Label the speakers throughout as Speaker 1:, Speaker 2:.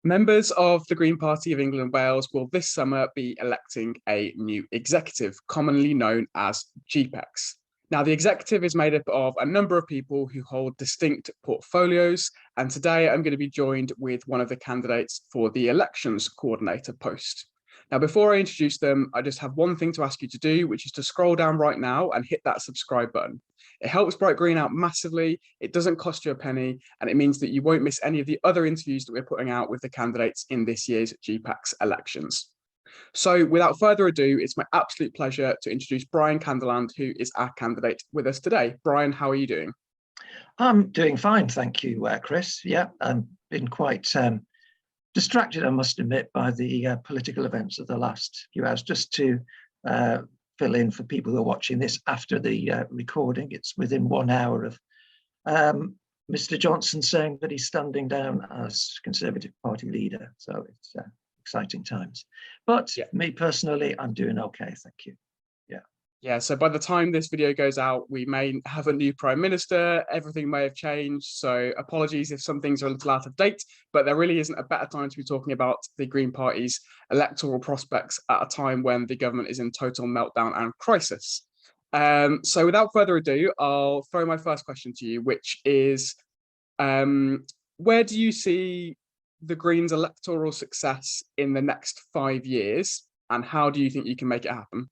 Speaker 1: Members of the Green Party of England and Wales will this summer be electing a new executive, commonly known as GPEx. Now, the executive is made up of a number of people who hold distinct portfolios, and today I'm going to be joined with one of the candidates for the elections coordinator post. Now, before I introduce them, I just have one thing to ask you to do, which is to scroll down right now and hit that subscribe button. It helps Bright Green out massively, it doesn't cost you a penny, and it means that you won't miss any of the other interviews that we're putting out with the candidates in this year's GPEx elections. So without further ado, it's my absolute pleasure to introduce Brian Candeland, who is our candidate with us today. Brian, how are you doing?
Speaker 2: I'm doing fine, thank you, Chris. Yeah, I've been quite distracted, I must admit, by the political events of the last few hours. Just to fill in for people who are watching this after the recording, it's within 1 hour of Mr. Johnson saying that he's standing down as Conservative Party leader. So it's exciting times. But yeah, me personally, I'm doing okay, thank you.
Speaker 1: Yeah, so by the time this video goes out, we may have a new Prime Minister, everything may have changed, so apologies if some things are a little out of date, but there really isn't a better time to be talking about the Green Party's electoral prospects at a time when the government is in total meltdown and crisis. So without further ado, I'll throw my first question to you, which is, where do you see the Greens' electoral success in the next 5 years, and how do you think you can make it happen?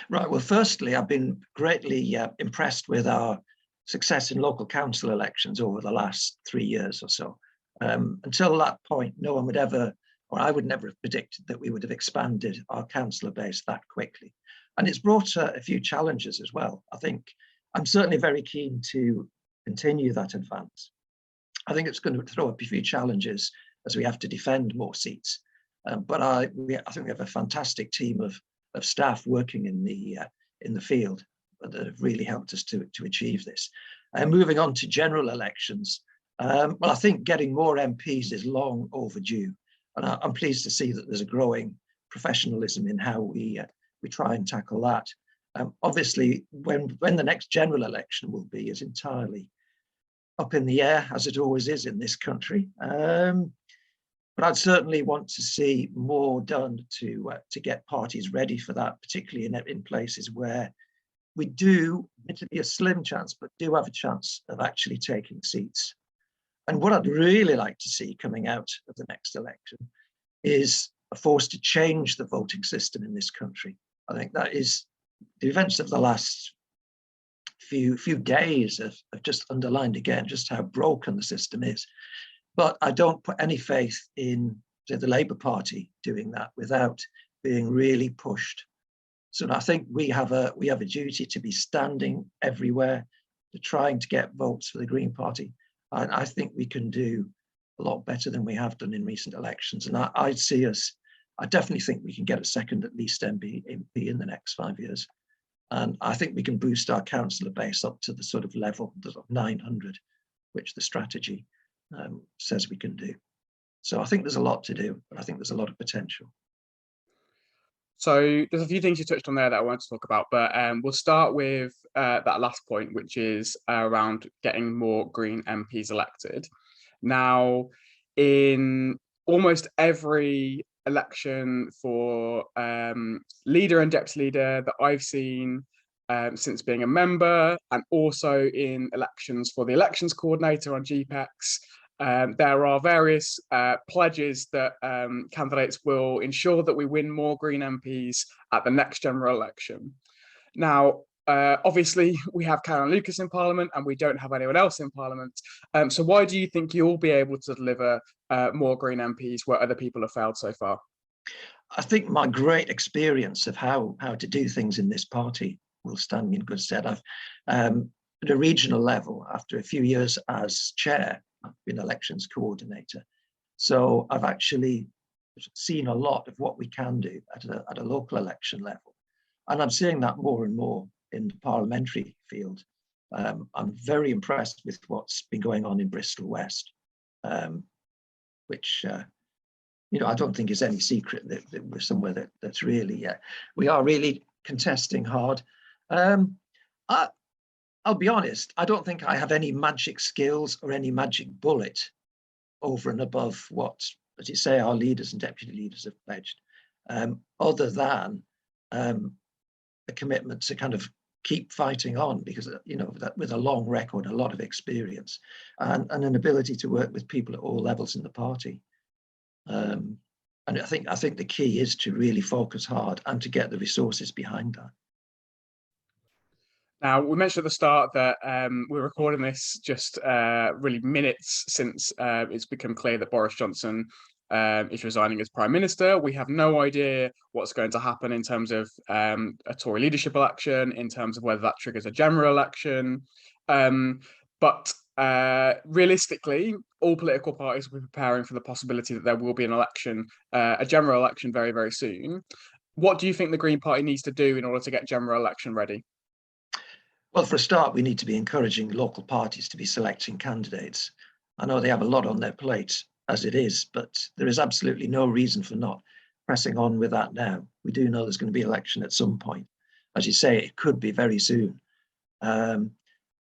Speaker 2: Right, well, firstly, I've been greatly impressed with our success in local council elections over the last 3 years or so. Until that point, no one would ever, or I would never have predicted that we would have expanded our councillor base that quickly. And it's brought a few challenges as well. I think I'm certainly very keen to continue that advance. I think it's going to throw up a few challenges as we have to defend more seats. But I think we have a fantastic team of staff working in the field that have really helped us to achieve this. Moving on to general elections, well, I think getting more MPs is long overdue, and I'm pleased to see that there's a growing professionalism in how we try and tackle that. Obviously, when the next general election will be is entirely up in the air, as it always is in this country. But I'd certainly want to see more done to get parties ready for that, particularly in places where we do, admittedly a slim chance, but do have a chance of actually taking seats. And what I'd really like to see coming out of the next election is a force to change the voting system in this country. I think that is the events of the last few days have just underlined again just how broken the system is. But I don't put any faith in, say, the Labour Party doing that without being really pushed. So I think we have a duty to be standing everywhere, to trying to get votes for the Green Party. And I think we can do a lot better than we have done in recent elections. And I definitely think we can get a second at least MP in the next 5 years. And I think we can boost our councillor base up to the sort of level of 900, which the strategy says we can do. So I think there's a lot to do, but I think there's a lot of potential.
Speaker 1: So there's a few things you touched on there that I want to talk about, but we'll start with that last point, which is around getting more Green MPs elected. Now, in almost every election for leader and deputy leader that I've seen since being a member, and also in elections for the elections coordinator on GPEx, there are various pledges that candidates will ensure that we win more Green MPs at the next general election. Now, obviously, we have Karen Lucas in Parliament and we don't have anyone else in Parliament. So why do you think you'll be able to deliver more Green MPs where other people have failed so far?
Speaker 2: I think my great experience of how to do things in this party will stand me in good stead. I've at a regional level, after a few years as chair, I've been elections coordinator. So I've actually seen a lot of what we can do at a local election level. And I'm seeing that more and more in the parliamentary field. I'm very impressed with what's been going on in Bristol West, which I don't think is any secret that we're somewhere that's really, we are really contesting hard. I'll be honest, I don't think I have any magic skills or any magic bullet over and above what as you say, our leaders and deputy leaders have pledged, other than a commitment to kind of keep fighting on, because that with a long record, a lot of experience, and an ability to work with people at all levels in the party. And I think the key is to really focus hard and to get the resources behind that.
Speaker 1: Now, we mentioned at the start that we're recording this just really minutes since it's become clear that Boris Johnson is resigning as Prime Minister. We have no idea what's going to happen in terms of a Tory leadership election, in terms of whether that triggers a general election. But realistically, all political parties will be preparing for the possibility that there will be an election, a general election very, very soon. What do you think the Green Party needs to do in order to get general election ready?
Speaker 2: Well, for a start, we need to be encouraging local parties to be selecting candidates. I know they have a lot on their plate as it is, but there is absolutely no reason for not pressing on with that now. We do know there's going to be an election at some point. As you say, it could be very soon. And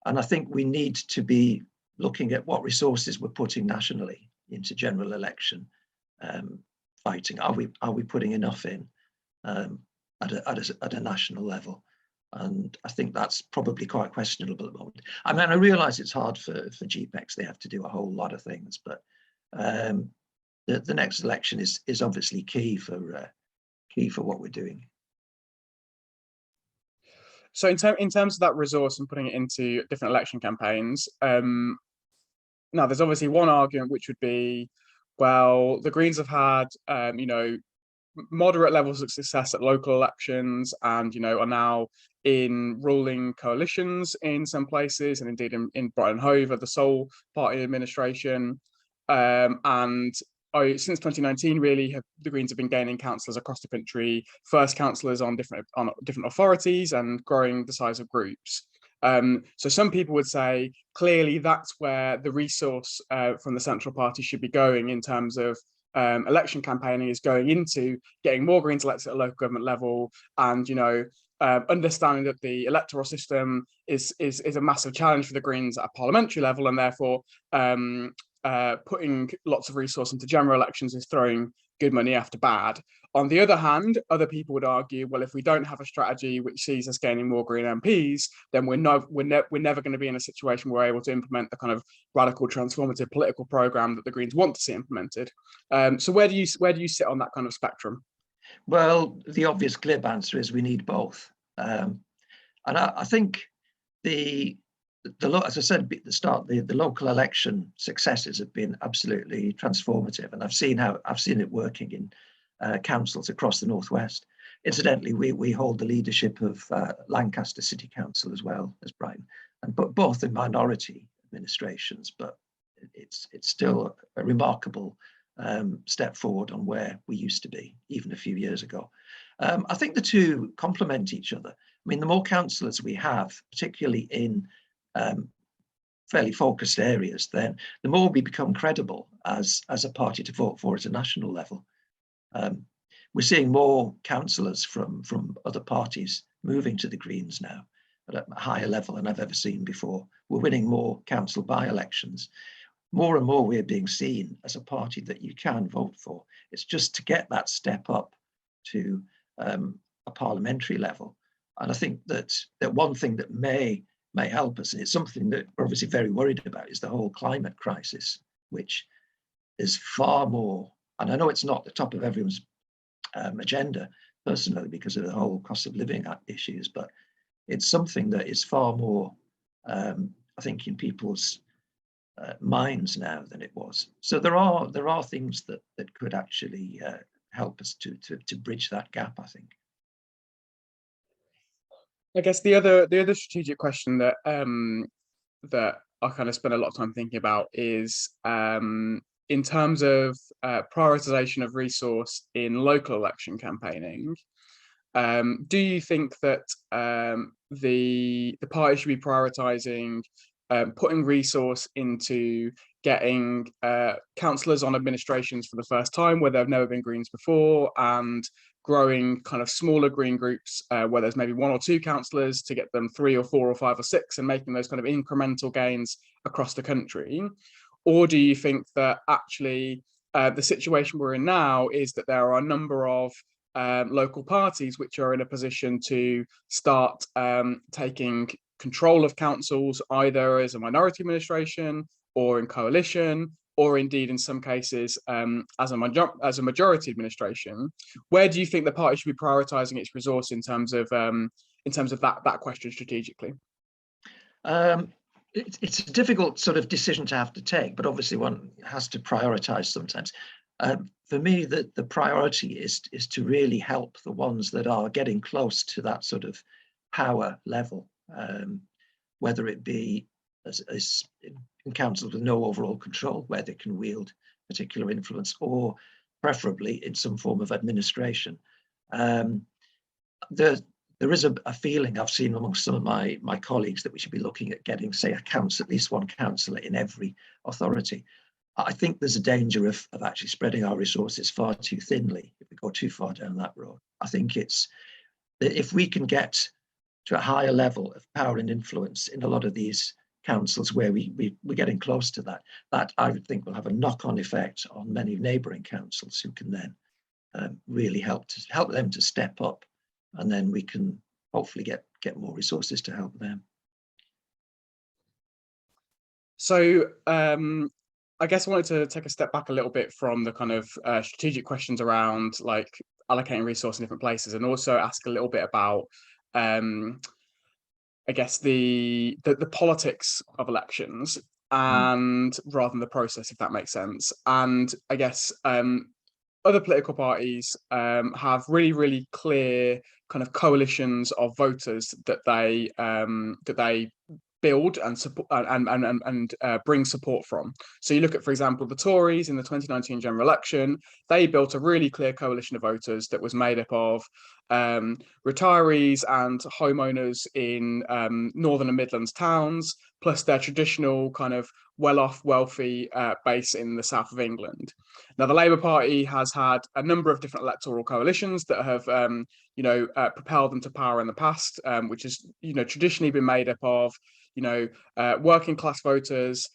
Speaker 2: I think we need to be looking at what resources we're putting nationally into general election fighting. Are we putting enough in at a national level? And I think that's probably quite questionable at the moment. I mean, I realise it's hard for GPEx. They have to do a whole lot of things, but the next election is obviously key for what we're doing.
Speaker 1: So in terms of that resource and putting it into different election campaigns, now there's obviously one argument which would be, well, the Greens have had moderate levels of success at local elections, and are now in ruling coalitions in some places, and indeed in Brighton Hove, the sole party administration. And since 2019, really, the Greens have been gaining councillors across the country, first councillors on different authorities, and growing the size of groups. So some people would say clearly that's where the resource from the central party should be going in terms of election campaigning, is going into getting more Greens elected at a local government level, and understanding that the electoral system is a massive challenge for the Greens at a parliamentary level, and therefore putting lots of resource into general elections is throwing good money after bad. On the other hand, other people would argue, well, if we don't have a strategy which sees us gaining more Green MPs, then we're never going to be in a situation where we're able to implement the kind of radical, transformative political program that the Greens want to see implemented. So where do you sit on that kind of spectrum?
Speaker 2: Well, the obvious glib answer is we need both, and I think as I said at the start, the local election successes have been absolutely transformative, and I've seen it working in councils across the Northwest. Incidentally, we hold the leadership of Lancaster City Council as well as Brighton, but both in minority administrations, but it's still a remarkable step forward on where we used to be even a few years ago. I think the two complement each other. I mean, the more councillors we have, particularly in fairly focused areas, then the more we become credible as a party to vote for at a national level. We're seeing more councillors from other parties moving to the Greens now at a higher level than I've ever seen before. We're winning more council by-elections. More and more we're being seen as a party that you can vote for. It's just to get that step up to a parliamentary level. And I think that one thing that may help us, and it's something that we're obviously very worried about, is the whole climate crisis, which is far more, and I know it's not the top of everyone's agenda personally because of the whole cost of living issues, but it's something that is far more, I think, in people's minds now than it was. So there are things that could actually help us to bridge that gap, I think.
Speaker 1: I guess the other strategic question that that I kind of spend a lot of time thinking about is in terms of prioritization of resource in local election campaigning. Do you think that the party should be prioritizing putting resource into getting councillors on administrations for the first time where there have never been Greens before, and growing kind of smaller Green groups where there's maybe 1 or 2 councillors to get them 3 or 4 or 5 or 6, and making those kind of incremental gains across the country? Or do you think that actually the situation we're in now is that there are a number of local parties which are in a position to start taking control of councils, either as a minority administration or in coalition, or indeed in some cases as a majority administration. Where do you think the party should be prioritising its resource in terms of that question strategically?
Speaker 2: It's a difficult sort of decision to have to take, but obviously one has to prioritise sometimes. For me, the priority is to really help the ones that are getting close to that sort of power level, whether it be as in councils with no overall control, where they can wield particular influence, or preferably in some form of administration. There is a feeling I've seen amongst some of my colleagues that we should be looking at getting, say, at least one councillor in every authority. I think there's a danger of actually spreading our resources far too thinly if we go too far down that road. I think it's that if we can get to a higher level of power and influence in a lot of these councils where we're getting close to that, that I would think will have a knock-on effect on many neighbouring councils who can then really help them to step up, and then we can hopefully get more resources to help them.
Speaker 1: So I guess I wanted to take a step back a little bit from the kind of strategic questions around like allocating resource in different places, and also ask a little bit about I guess the politics of elections, and rather than the process, if that makes sense. And I guess other political parties have really clear kind of coalitions of voters that they build and support and bring support from. So you look at, for example, the Tories in the 2019 general election. They built a really clear coalition of voters that was made up of retirees and homeowners in northern and Midlands towns, plus their traditional kind of well-off, wealthy base in the south of England. Now, the Labour Party has had a number of different electoral coalitions that have, propelled them to power in the past, which has, traditionally been made up of, working class voters,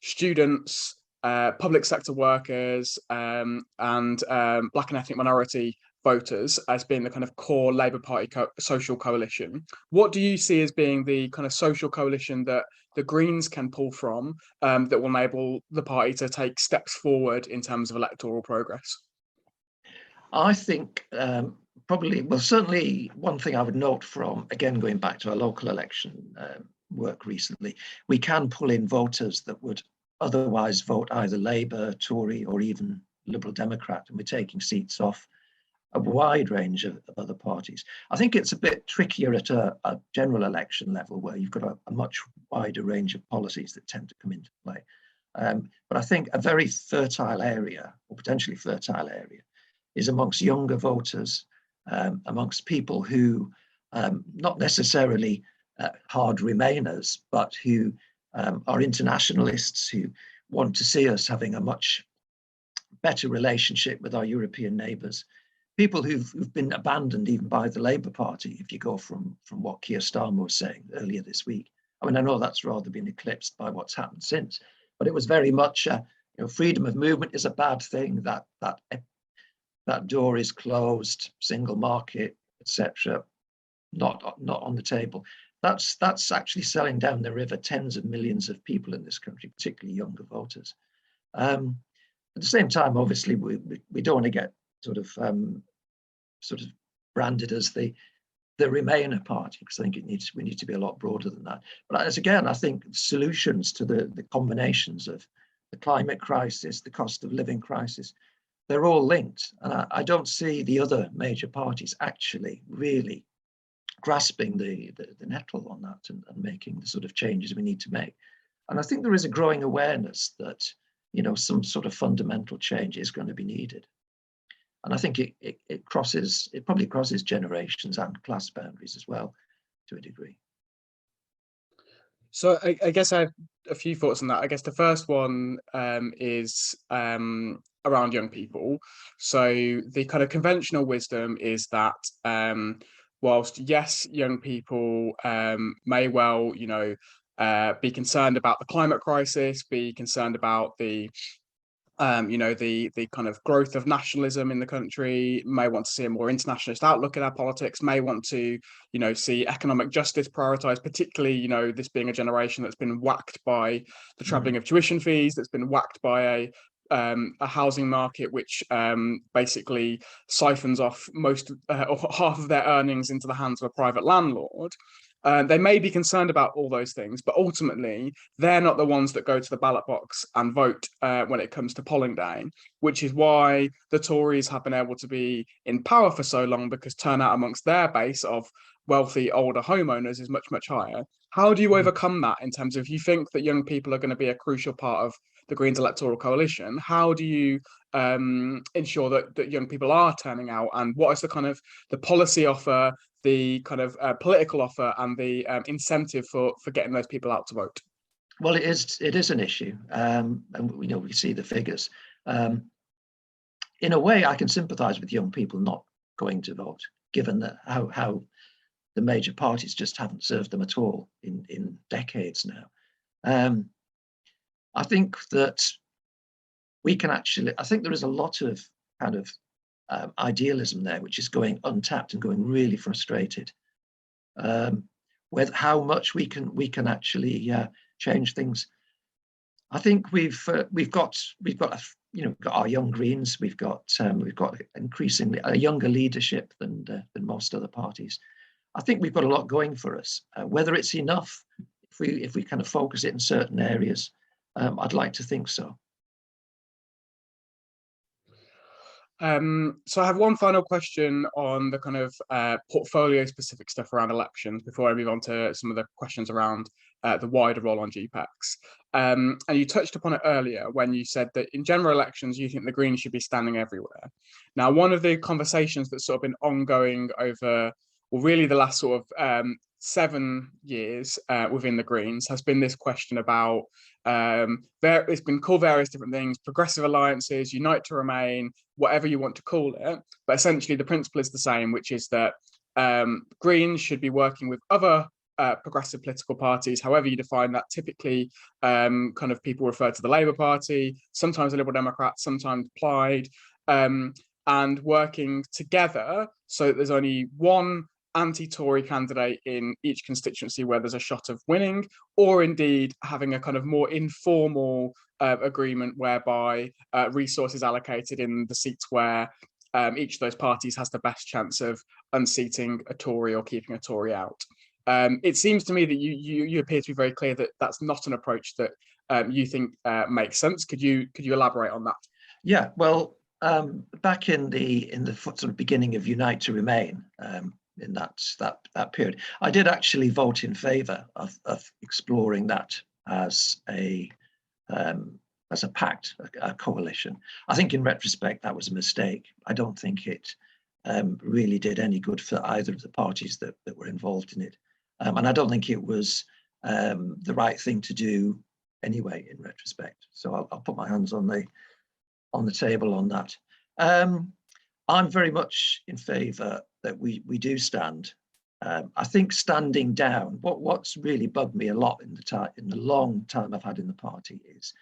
Speaker 1: students, public sector workers, and Black and ethnic minority voters as being the kind of core Labour Party social coalition. What do you see as being the kind of social coalition that the Greens can pull from that will enable the party to take steps forward in terms of electoral progress?
Speaker 2: I think certainly one thing I would note from, again, going back to our local election work recently, we can pull in voters that would otherwise vote either Labour, Tory, or even Liberal Democrat, and we're taking seats off a wide range of other parties. I think it's a bit trickier at a general election level, where you've got a much wider range of policies that tend to come into play. But I think a very fertile area, or potentially fertile area, is amongst younger voters, amongst people who, not necessarily hard Remainers, but who are internationalists, who want to see us having a much better relationship with our European neighbours. People who've been abandoned even by the Labour Party, if you go from what Keir Starmer was saying earlier this week. I mean, I know that's rather been eclipsed by what's happened since, but it was very much, freedom of movement is a bad thing, that door is closed, single market, etc., not on the table. That's actually selling down the river tens of millions of people in this country, particularly younger voters. At the same time, obviously, we don't want to get sort of branded as the Remainer party, because I think we need to be a lot broader than that. But I think solutions to the combinations of the climate crisis, the cost of living crisis, they're all linked. And I don't see the other major parties actually really grasping the nettle on that and making the sort of changes we need to make. And I think there is a growing awareness that, some sort of fundamental change is going to be needed. And I think it probably crosses generations and class boundaries as well, to a degree.
Speaker 1: So I guess I have a few thoughts on that. I guess the first one is around young people. So the kind of conventional wisdom is that whilst, yes, young people may well, be concerned about the climate crisis, be concerned about the the kind of growth of nationalism in the country, may want to see a more internationalist outlook in our politics, may want to, see economic justice prioritized, particularly, this being a generation that's been whacked by the trebling of tuition fees, that's been whacked by a housing market which basically siphons off most or half of their earnings into the hands of a private landlord. They may be concerned about all those things, but ultimately they're not the ones that go to the ballot box and vote when it comes to polling day, which is why the Tories have been able to be in power for so long, because turnout amongst their base of wealthy older homeowners is much, much higher. How do you overcome that in terms of, if you think that young people are going to be a crucial part of the Greens electoral coalition, how do you ensure that young people are turning out, and what is the kind of the policy offer, the kind of political offer, and the incentive for getting those people out to vote?
Speaker 2: Well, it is an issue, and we see the figures. In a way, I can sympathise with young people not going to vote, given that how the major parties just haven't served them at all in decades now. I think that we can actually, I think there is a lot of kind of idealism there, which is going untapped and going really frustrated. With how much we can actually change things. I think we've got our young Greens, we've got increasingly a younger leadership than most other parties. I think we've got a lot going for us. Whether it's enough, if we kind of focus it in certain areas, I'd like to think so.
Speaker 1: So I have one final question on the kind of portfolio specific stuff around elections before I move on to some of the questions around the wider role on GPEx. And you touched upon it earlier when you said that in general elections, you think the Greens should be standing everywhere. Now, one of the conversations that's sort of been ongoing over, well, really the last sort of 7 years within the Greens has been this question about, it's been called various different things, progressive alliances, unite to remain, whatever you want to call it. But essentially the principle is the same, which is that Greens should be working with other progressive political parties, however you define that. Typically, kind of people refer to the Labour Party, sometimes the Liberal Democrats, sometimes Plaid, and working together so that there's only one anti-Tory candidate in each constituency where there's a shot of winning, or indeed having a kind of more informal agreement whereby resources allocated in the seats where each of those parties has the best chance of unseating a Tory or keeping a Tory out. It seems to me that you appear to be very clear that that's not an approach that you think makes sense. Could you elaborate on that?
Speaker 2: Yeah, well, back in the sort of beginning of Unite to Remain, in that period, I did actually vote in favour of exploring that as a pact, a coalition. I think in retrospect that was a mistake. I don't think it really did any good for either of the parties that were involved in it, and I don't think it was the right thing to do anyway in retrospect. So I'll put my hands on the table on that. I'm very much in favour that we do stand. I think standing down, what's really bugged me a lot in the long time I've had in the party is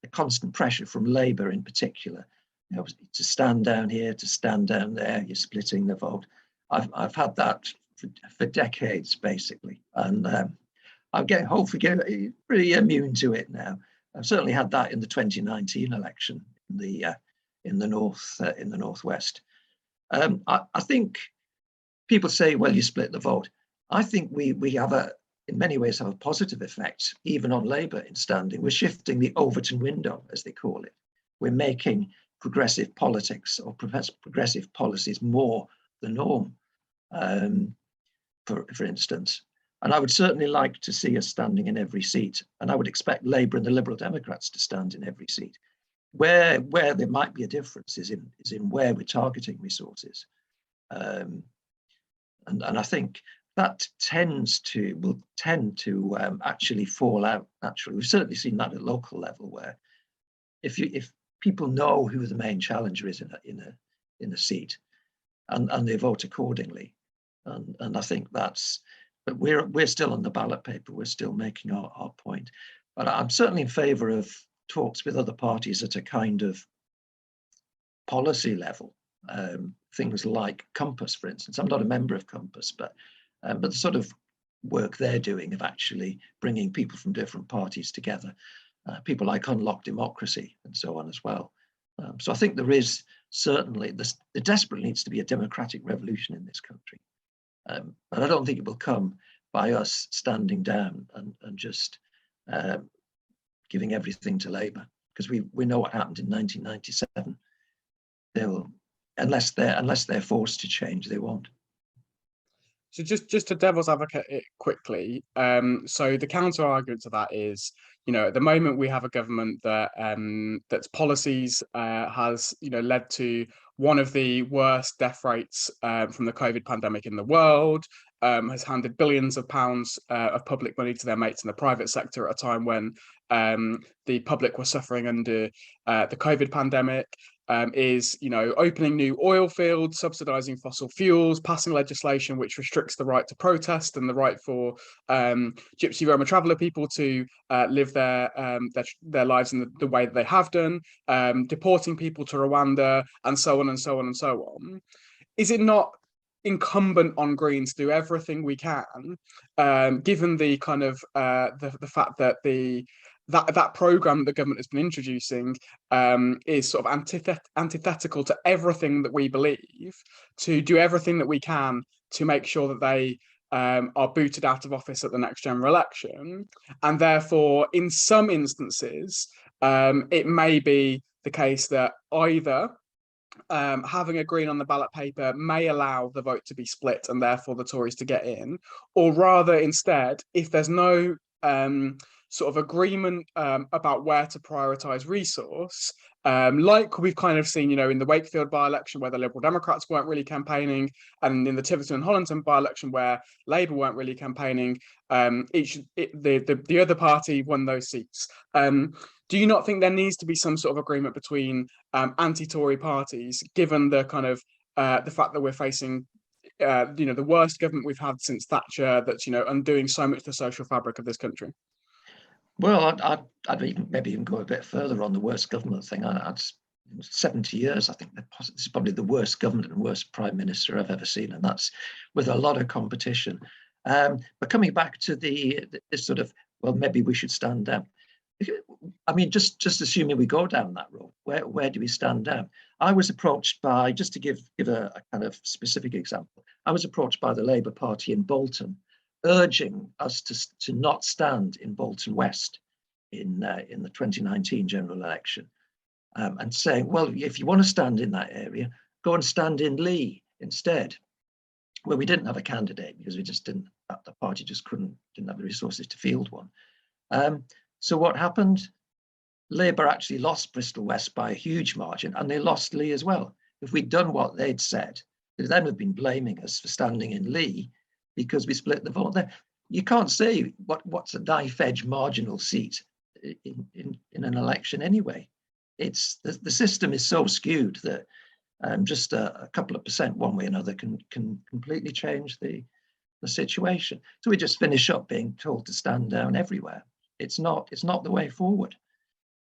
Speaker 2: the constant pressure from Labour in particular, to stand down here, to stand down there, you're splitting the vote. I've had that for decades basically, and I'm hopefully getting pretty immune to it now. I've certainly had that in the 2019 election in the northwest. I think people say, well, you split the vote. I think we in many ways have a positive effect, even on Labour in standing. We're shifting the Overton window, as they call it. We're making progressive politics or progressive policies more the norm, for instance. And I would certainly like to see us standing in every seat. And I would expect Labour and the Liberal Democrats to stand in every seat. Where there might be a difference is in where we're targeting resources, and I think that will tend to actually fall out naturally. We've certainly seen that at local level, where if people know who the main challenger is in a seat, and they vote accordingly, and I think but we're still on the ballot paper. We're still making our point, but I'm certainly in favour of talks with other parties at a kind of policy level. Things like Compass, for instance. I'm not a member of Compass, but the sort of work they're doing of actually bringing people from different parties together, people like Unlock Democracy and so on as well. So I think there is certainly, there desperately needs to be a democratic revolution in this country. But I don't think it will come by us standing down and just giving everything to Labour, because we know what happened in 1997. They will, unless they're forced to change, they won't.
Speaker 1: So just to devil's advocate it quickly, so the counter argument to that is, at the moment we have a government that that's policies has led to one of the worst death rates from the COVID pandemic in the world, has handed billions of pounds of public money to their mates in the private sector at a time when the public were suffering under the COVID pandemic. Is opening new oil fields, subsidizing fossil fuels, passing legislation which restricts the right to protest and the right for Gypsy Roma traveller people to live their lives in the way that they have done, deporting people to Rwanda, and so on and so on and so on. Is it not incumbent on Greens to do everything we can, given the kind of the fact that that program the government has been introducing is sort of antithetical to everything that we believe, to do everything that we can to make sure that they are booted out of office at the next general election? And therefore, in some instances, it may be the case that either having a Green on the ballot paper may allow the vote to be split and therefore the Tories to get in, or rather instead, if there's no sort of agreement about where to prioritise resource, like we've kind of seen, in the Wakefield by-election where the Liberal Democrats weren't really campaigning, and in the Tiverton and Hollington by-election where Labour weren't really campaigning, the other party won those seats. Do you not think there needs to be some sort of agreement between anti-Tory parties, given the kind of the fact that we're facing the worst government we've had since Thatcher, that's undoing so much the social fabric of this country?
Speaker 2: Well, I'd maybe even go a bit further on the worst government thing. 70 years, I think this is probably the worst government and worst prime minister I've ever seen, and that's with a lot of competition. But coming back to the sort of, well, maybe we should stand down. I mean, just assuming we go down that road, where do we stand down? I was approached by, just to give a kind of specific example, I was approached by the Labour Party in Bolton, urging us to not stand in Bolton West in the 2019 general election, and saying, well, if you want to stand in that area, go and stand in Leigh instead, where we didn't have a candidate because we just didn't, the party just didn't have the resources to field one. So what happened? Labour actually lost Bristol West by a huge margin, and they lost Leigh as well. If we'd done what they'd said, they'd then have been blaming us for standing in Leigh because we split the vote there. You can't say what's a knife-edge marginal seat in an election anyway. It's the system is so skewed that just a couple of percent one way or another can completely change the situation. So we just finish up being told to stand down everywhere. It's not the way forward.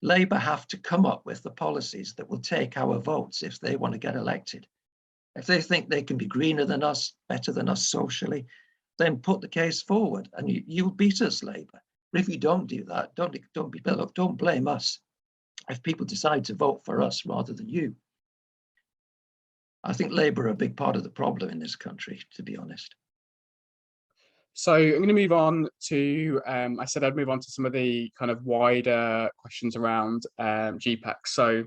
Speaker 2: Labour have to come up with the policies that will take our votes if they want to get elected. If they think they can be greener than us, better than us socially, then put the case forward and you'll beat us, Labour. But if you don't do that, don't blame us if people decide to vote for us rather than you. I think Labour are a big part of the problem in this country, to be honest.
Speaker 1: So I'm going to move on to, I said I'd move on to some of the kind of wider questions around GPEx. So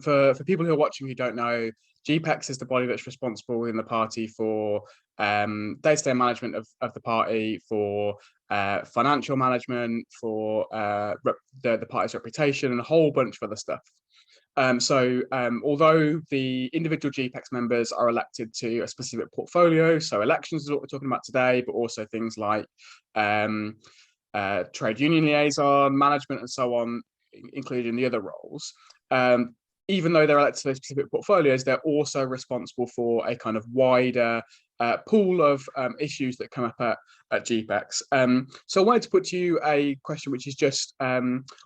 Speaker 1: for people who are watching who don't know, GPEx is the body that's responsible in the party for day-to-day management of the party, for financial management, for the party's reputation, and a whole bunch of other stuff. Although the individual GPEx members are elected to a specific portfolio, so elections is what we're talking about today, but also things like trade union liaison, management, and so on, including the other roles. Even though they're elected to those specific portfolios, they're also responsible for a kind of wider pool of issues that come up at GPEx. So I wanted to put to you a question, which is just,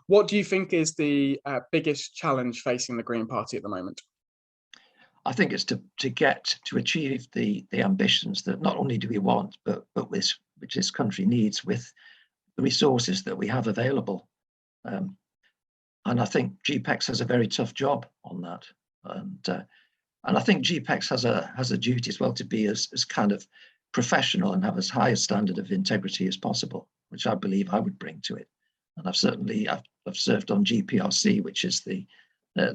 Speaker 1: what do you think is the biggest challenge facing the Green Party at the moment?
Speaker 2: I think it's to achieve the ambitions that not only do we want, but which this country needs with the resources that we have available. And I think GPEx has a very tough job on that. And I think GPEx has a duty as well to be as kind of professional and have as high a standard of integrity as possible, which I believe I would bring to it. And I've served on GPRC, which is the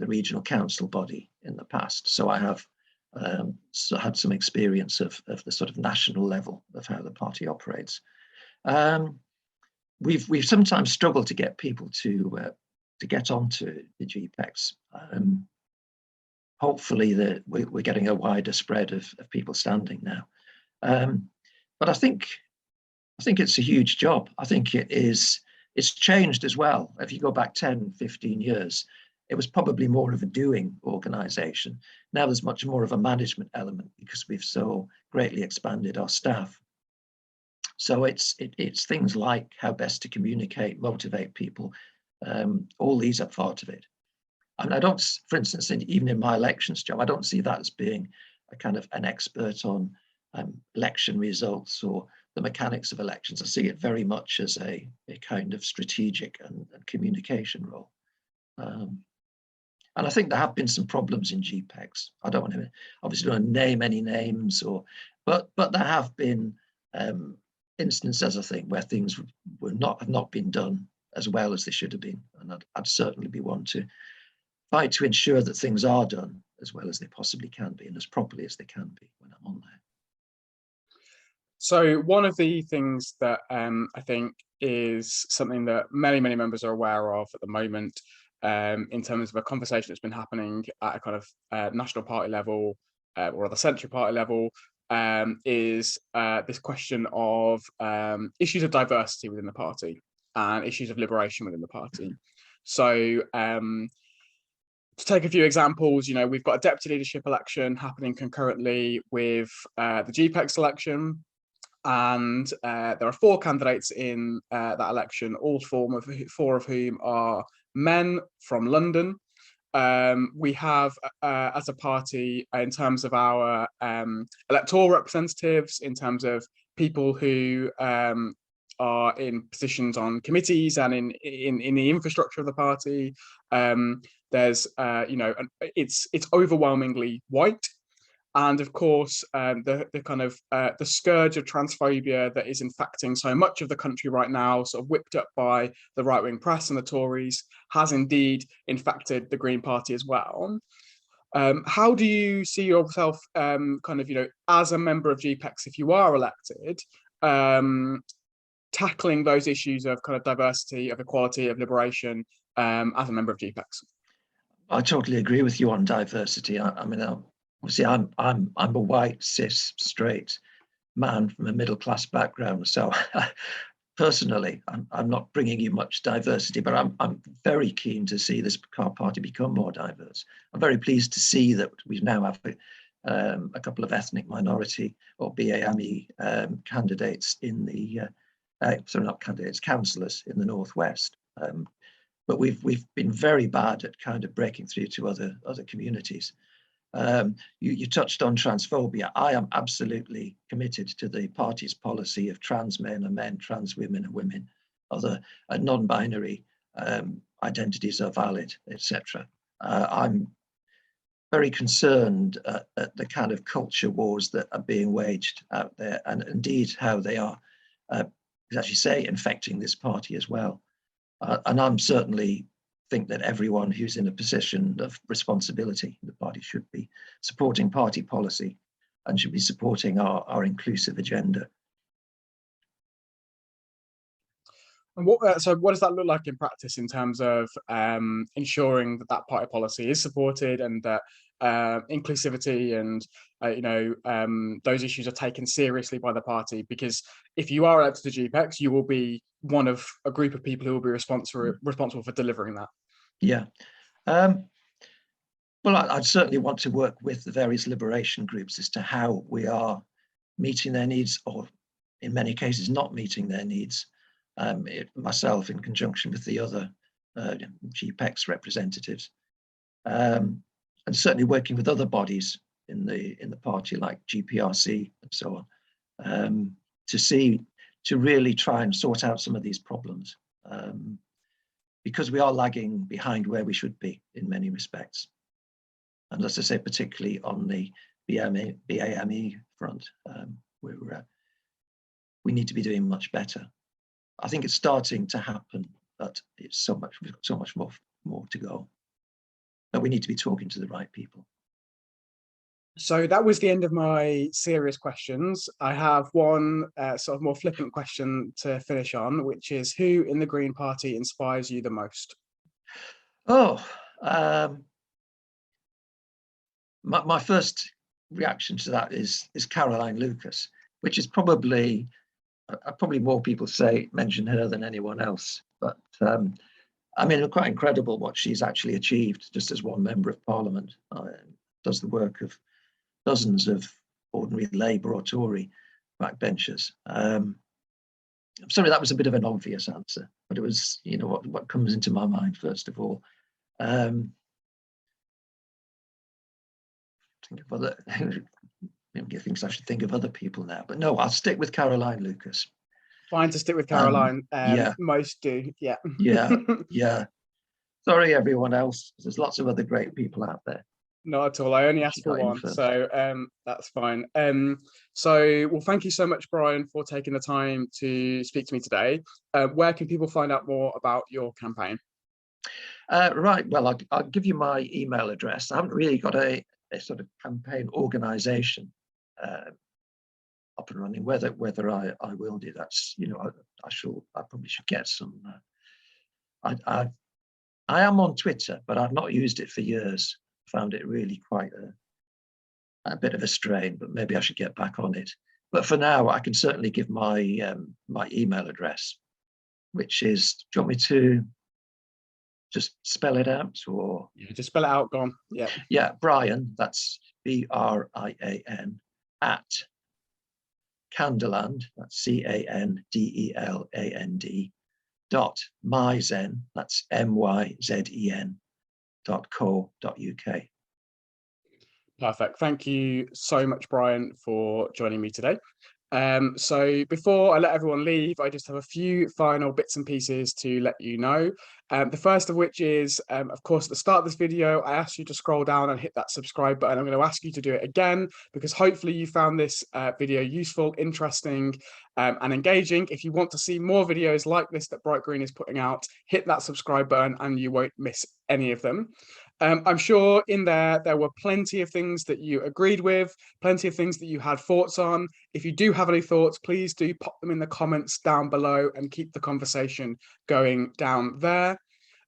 Speaker 2: regional council body in the past. So I have had some experience of the sort of national level of how the party operates. We've sometimes struggled to get people to get onto the GPEx. Hopefully we're getting a wider spread of people standing now. But I think it's a huge job. I think it's changed as well. If you go back 10, 15 years, it was probably more of a doing organisation. Now there's much more of a management element because we've so greatly expanded our staff. So it's things like how best to communicate, motivate people. All these are part of it. And I don't, for instance, even in my elections job, I don't see that as being a kind of an expert on election results or the mechanics of elections. I see it very much as a kind of strategic and communication role. And I think there have been some problems in GPEx. I don't want to obviously don't name any names, but there have been instances, I think, where things have not been done as well as they should have been. And I'd certainly be one to fight to ensure that things are done as well as they possibly can be and as properly as they can be when I'm on there.
Speaker 1: So one of the things that I think is something that many members are aware of at the moment, in terms of a conversation that's been happening at a kind of national party level or the central party level, is this question of issues of diversity within the party and issues of liberation within the party. So to take a few examples, we've got a deputy leadership election happening concurrently with the GPEx election. And there are 4 candidates in that election, all 4 of whom are men from London. We have, as a party, in terms of our electoral representatives, in terms of people who are in positions on committees and in the infrastructure of the party, there's it's overwhelmingly white. And of course, the kind of the scourge of transphobia that is infecting so much of the country right now, sort of whipped up by the right-wing press and the Tories, has indeed infected the Green Party as well. How do you see yourself, as a member of GPEx, if you are elected, tackling those issues of kind of diversity, of equality, of liberation, as a member of GPEx?
Speaker 2: I totally agree with you on diversity. I mean, obviously, I'm a white, cis, straight man from a middle-class background. So personally, I'm not bringing you much diversity, but I'm very keen to see this party become more diverse. I'm very pleased to see that we now have a couple of ethnic minority or BAME candidates in the, sorry, not candidates, councillors in the Northwest. But we've been very bad at kind of breaking through to other communities. You touched on transphobia. I am absolutely committed to the party's policy of trans men are men, trans women are women, other non-binary identities are valid, etc. I'm very concerned at the kind of culture wars that are being waged out there, and indeed how they are, as you say, infecting this party as well. And I'm certainly think that everyone who's in a position of responsibility in the party should be supporting party policy and should be supporting our inclusive agenda.
Speaker 1: And what does that look like in practice in terms of ensuring that that party policy is supported and that inclusivity and those issues are taken seriously by the party? Because if you are elected to GPEx, you will be one of a group of people who will be responsible for delivering that.
Speaker 2: Yeah. Well, I'd certainly want to work with the various liberation groups as to how we are meeting their needs, or in many cases not meeting their needs. Myself, in conjunction with the other GPEx representatives, and certainly working with other bodies in the party, like GPRC and so on, to really try and sort out some of these problems, because we are lagging behind where we should be in many respects. And as I say, particularly on the BAME front, we need to be doing much better. I think it's starting to happen, but it's we've got so much more to go. But we need to be talking to the right people.
Speaker 1: So that was the end of my serious questions. I have one sort of more flippant question to finish on, which is, who in the Green Party inspires you the most?
Speaker 2: Oh, my first reaction to that is Caroline Lucas, which is probably more people mention her than anyone else. But I mean, quite incredible what she's actually achieved just as one member of Parliament. Does the work of dozens of ordinary Labour or Tory backbenchers. I'm sorry, that was a bit of an obvious answer, but it was, you know, what comes into my mind first of all. Think of other maybe thinks I should think of other people now, but no, I'll stick with Caroline Lucas.
Speaker 1: Fine to stick with Caroline.
Speaker 2: Yeah,
Speaker 1: most do. Yeah.
Speaker 2: Yeah. Sorry, everyone else. There's lots of other great people out there.
Speaker 1: Not at all. I only asked for one, so that's fine. Well, thank you so much, Brian, for taking the time to speak to me today. Where can people find out more about your campaign?
Speaker 2: Right. Well, I'll give you my email address. I haven't really got a sort of campaign organisation up and running. Whether I will do, that's, you know, I probably should get some. I am on Twitter, but I've not used it for years. Found it really quite a bit of a strain, but maybe I should get back on it. But for now, I can certainly give my my email address, which is, do you want me to just spell it out? Or
Speaker 1: yeah, just spell it out, go on.
Speaker 2: Yeah, Brian, that's BRIAN, at Candeland, that's CANDELAND, .myzen, that's MYZEN.co.uk.
Speaker 1: Perfect. Thank you so much, Brian, for joining me today. So before I let everyone leave, I just have a few final bits and pieces to let you know. The first of which is, of course, at the start of this video, I asked you to scroll down and hit that subscribe button. I'm going to ask you to do it again, because hopefully you found this video useful, interesting, and engaging. If you want to see more videos like this that Bright Green is putting out, hit that subscribe button and you won't miss any of them. I'm sure in there were plenty of things that you agreed with, plenty of things that you had thoughts on. If you do have any thoughts, please do pop them in the comments down below and keep the conversation going down there.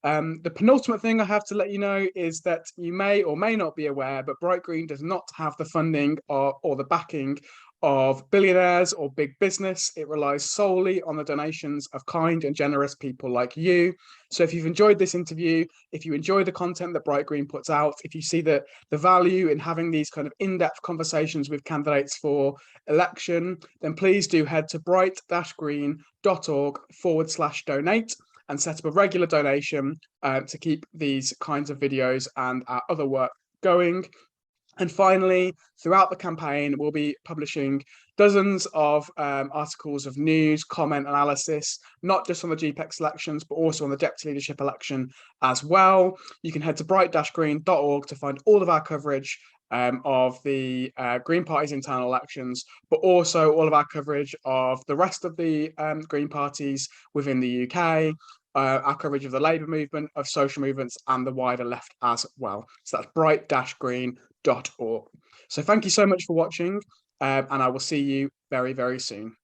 Speaker 1: The penultimate thing I have to let you know is that you may or may not be aware, but Bright Green does not have the funding or the backing of billionaires or big business. It relies solely on the donations of kind and generous people like you. So if you've enjoyed this interview, if you enjoy the content that Bright Green puts out, if you see the value in having these kind of in-depth conversations with candidates for election, then please do head to bright-green.org/donate and set up a regular donation to keep these kinds of videos and our other work going. And finally, throughout the campaign, we'll be publishing dozens of articles of news, comment, analysis, not just on the GPEx elections, but also on the deputy leadership election as well. You can head to bright-green.org to find all of our coverage of the Green Party's internal elections, but also all of our coverage of the rest of the Green parties within the UK, our coverage of the Labour movement, of social movements, and the wider left as well. So that's bright-green.org. So thank you so much for watching, and I will see you very, very soon.